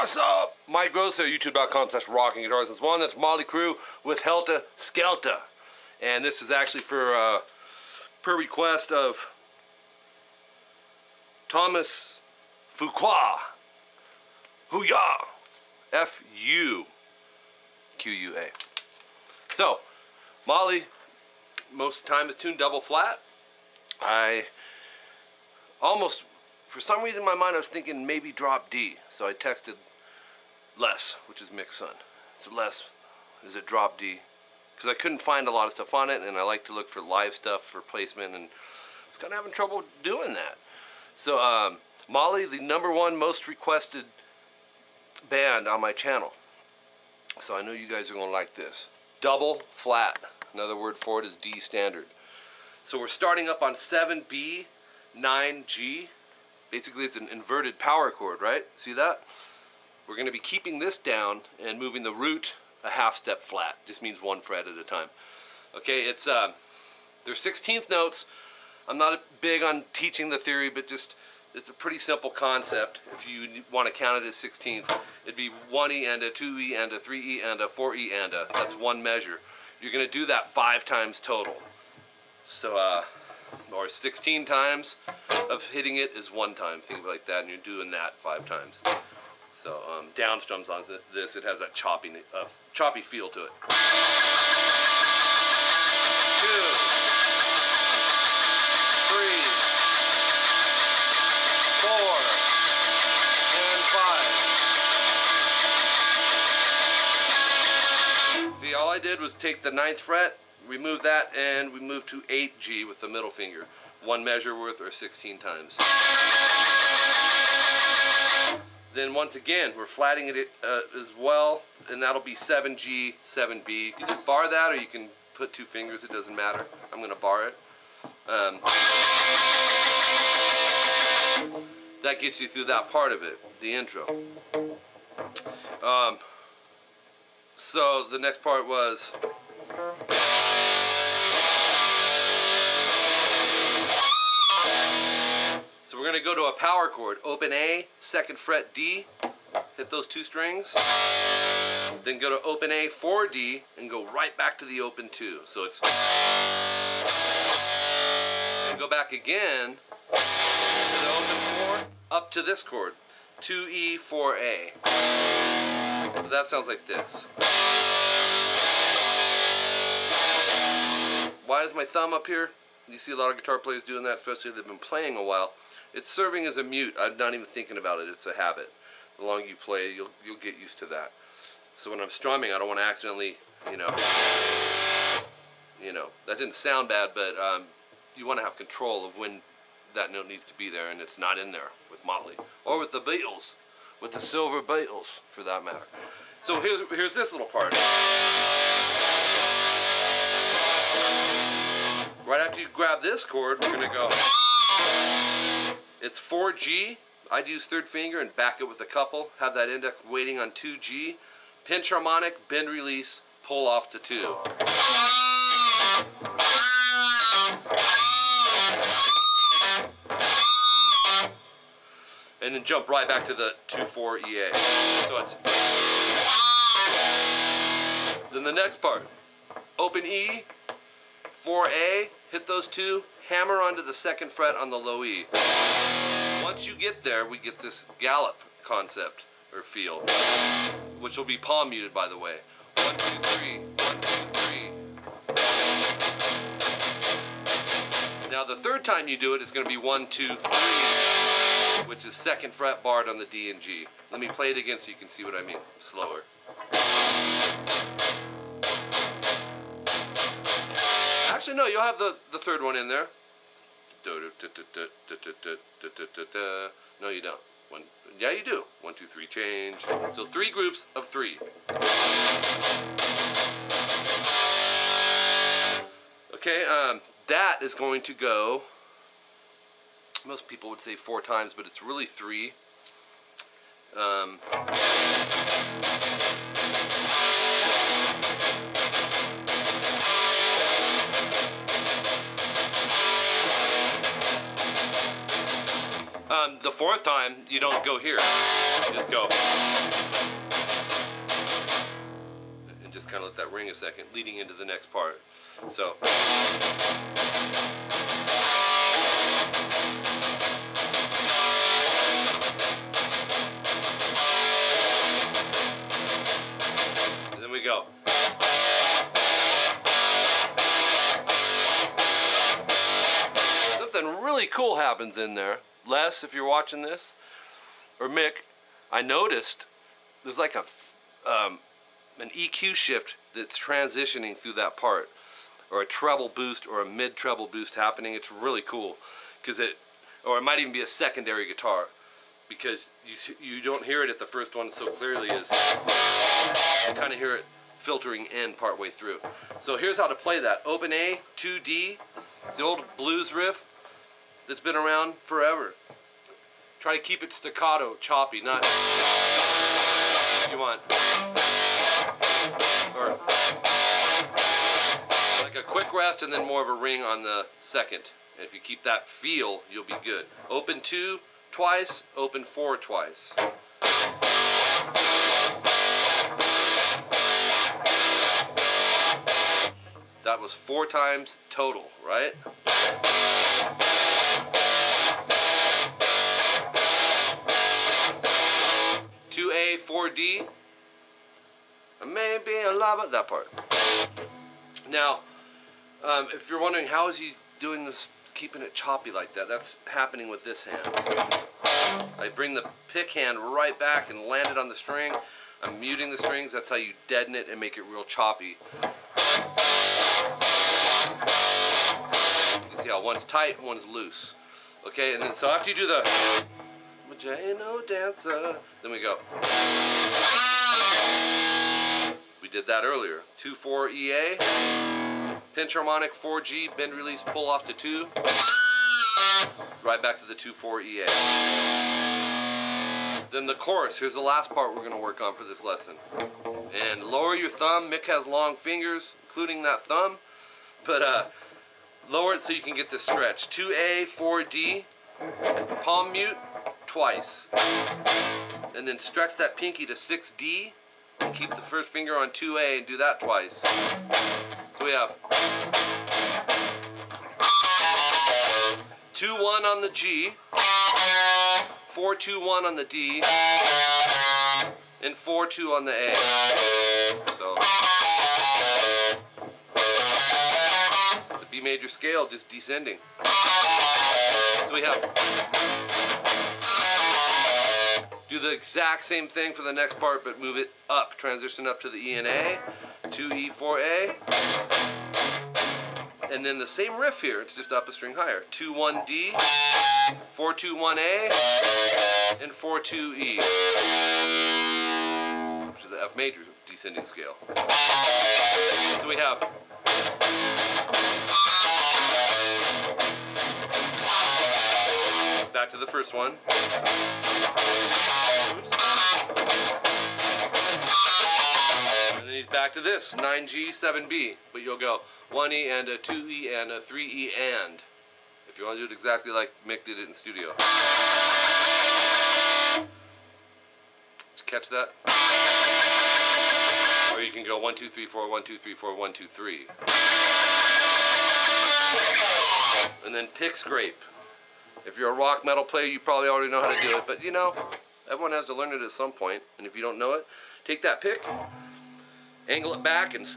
What's up? Mike Gross here, youtube.com/rockinguitarlessons1. That's Motley Crue with Helter Skelter. And this is actually for, per request of Thomas Fuqua. Hoo-yah! F-U-Q-U-A. So, Motley, most of the time is tuned double flat. I almost, for some reason in my mind I was thinking maybe drop D. So I texted Les, which is Mick's son. So Les, is it drop D? Because I couldn't find a lot of stuff on it, and I like to look for live stuff for placement, and I was kind of having trouble doing that. So Motley, the #1 most requested band on my channel. So I know you guys are going to like this. Double flat. Another word for it is D standard. So we're starting up on 7B, 9G. Basically it's an inverted power chord, right? See that? We're going to be keeping this down and moving the root a half step flat. Just means 1 fret at a time. Okay, it's they're 16th notes. I'm not big on teaching the theory, but just it's a pretty simple concept. If you want to count it as 16ths, it'd be 1E and a 2E and a 3E and a 4E and a. That's one measure. You're going to do that 5 times total. So, or 16 times of hitting it is 1 time. Think of it like that, and you're doing that 5 times. So, down strums on this, it has that choppy feel to it. 2, 3, 4, and 5. See, all I did was take the 9th fret, remove that, and we moved to 8G with the middle finger. 1 measure worth, or 16 times. Then once again, we're flatting it as well, and that'll be 7G, 7B. You can just bar that, or you can put 2 fingers, it doesn't matter. I'm going to bar it. That gets you through that part of it, the intro. So the next part was... So we're going to go to a power chord. Open A, 2nd fret D, hit those 2 strings. Then go to open A, 4D, and go right back to the open 2. So it's... And go back again to the open 4, up to this chord. 2E, 4A. So that sounds like this. Why is my thumb up here? You see a lot of guitar players doing that, especially if they've been playing a while. It's serving as a mute. I'm not even thinking about it. It's a habit. The longer you play, you'll get used to that. So when I'm strumming, I don't want to accidentally, you know, that didn't sound bad, but you want to have control of when that note needs to be there, and it's not in there with Motley or with the Beatles, with the Silver Beatles, for that matter. So here's this little part. Right after you grab this chord, we're gonna go. It's 4G. I'd use 3rd finger and back it with a couple. Have that index waiting on 2G. Pinch harmonic, bend release, pull off to 2. And then jump right back to the 2-4 EA. So it's. Then the next part. Open E, 4A, hit those 2, hammer onto the 2nd fret on the low E. Once you get there, we get this gallop concept, or feel, which will be palm muted, by the way. 1, 2, 3, 1, 2, 3. Now the 3rd time you do it, it's going to be 1, 2, 3, which is 2nd fret barred on the D and G. Let me play it again so you can see what I mean. Slower. Actually, no, you'll have the 3rd one in there. No, you don't. Yeah, you do. 1, 2, 3, change. So 3 groups of 3. Okay, that is going to go, most people would say 4 times, but it's really 3. The 4th time, you don't go here. You just go. that ring a second, leading into the next part. So. And then we go. Something really cool happens in there. Les, if you're watching this, or Mick, I noticed there's like an EQ shift that's transitioning through that part, or a treble boost or a mid treble boost happening. It's really cool because or it might even be a secondary guitar, because you don't hear it at the first one so clearly as you kind of hear it filtering in part way through. So here's how to play that. Open A, 2D. It's the old blues riff that's been around forever. Try to keep it staccato, choppy, not you want, or like a quick rest and then more of a ring on the second. And if you keep that feel, you'll be good. Open 2 twice, open 4 twice. That was 4 times total, right? 2A, 4D. Maybe a lot, that part. Now, if you're wondering how is he doing this, keeping it choppy like that, that's happening with this hand. I bring the pick hand right back and land it on the string. I'm muting the strings. That's how you deaden it and make it real choppy. You see how one's tight and one's loose. Okay, and then so after you do the "But you ain't no dancer," then we go. We did that earlier. 2-4 EA, pinch harmonic 4G, bend release, pull off to 2, right back to the 2-4 EA. Then the chorus. Here's the last part we're going to work on for this lesson. And lower your thumb. Mick has long fingers, including that thumb, but lower it so you can get this stretch. 2A, 4D, palm mute twice, and then stretch that pinky to 6D and keep the first finger on 2A and do that twice. So we have 2-1 on the G, 4-2-1 on the D, and 4-2 on the A. So it's a B major scale, just descending. So we have, do the exact same thing for the next part, but move it up, transition up to the E and A, 2E, 4A, and then the same riff here, it's just up a string higher. 2-1D, 4-2-1A, and 4-2E, which is the F major descending scale. So we have back to the first one. Oops. And then he's back to this, 9G, 7B. But you'll go 1E and a 2E and a 3E and. If you want to do it exactly like Mick did it in studio. Did you catch that? Or you can go 1, 2, 3, 4, 1, 2, 3, 4, 1, 2, 3. And then pick scrape. If you're a rock metal player, you probably already know how to do it, but you know, everyone has to learn it at some point. And if you don't know it, take that pick, angle it back, and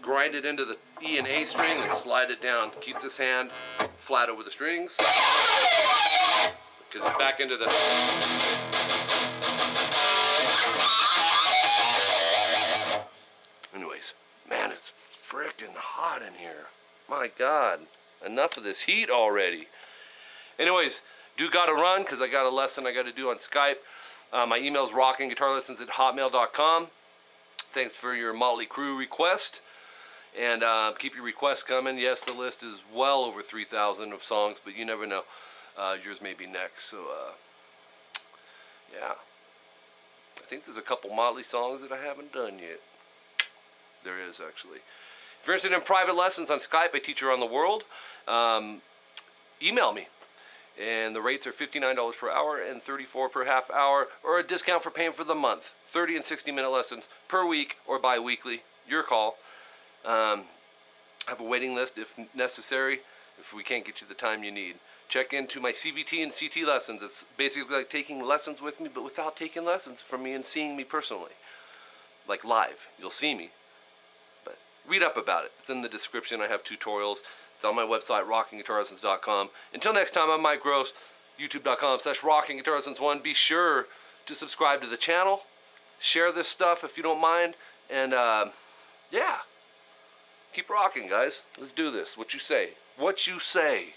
grind it into the E and A string and slide it down. Keep this hand flat over the strings, because it's back into the... Anyways, man, it's freaking hot in here. My God, enough of this heat already. Anyways, do gotta run because I got a lesson I gotta do on Skype. My email is rockinguitarlessons@hotmail.com. Thanks for your Motley Crue request, and keep your requests coming. Yes, the list is well over 3,000 of songs, but you never know. Yours may be next. So yeah, I think there's a couple Motley songs that I haven't done yet. There is actually. If you're interested in private lessons on Skype, I teach around the world. Email me. And the rates are $59 per hour and $34 per half hour, or a discount for paying for the month. 30 and 60-minute lessons per week or bi-weekly. Your call. Have a waiting list if necessary, if we can't get you the time you need. Check into my CVT and CT lessons. It's basically like taking lessons with me, but without taking lessons from me and seeing me personally. Like live, you'll see me. But read up about it. It's in the description. I have tutorials. It's on my website, rockinguitarlessons.com. Until next time, I'm Mike Gross, youtube.com/rockinguitarlessons1. Be sure to subscribe to the channel. Share this stuff if you don't mind. And, yeah. Keep rocking, guys. Let's do this. What you say? What you say?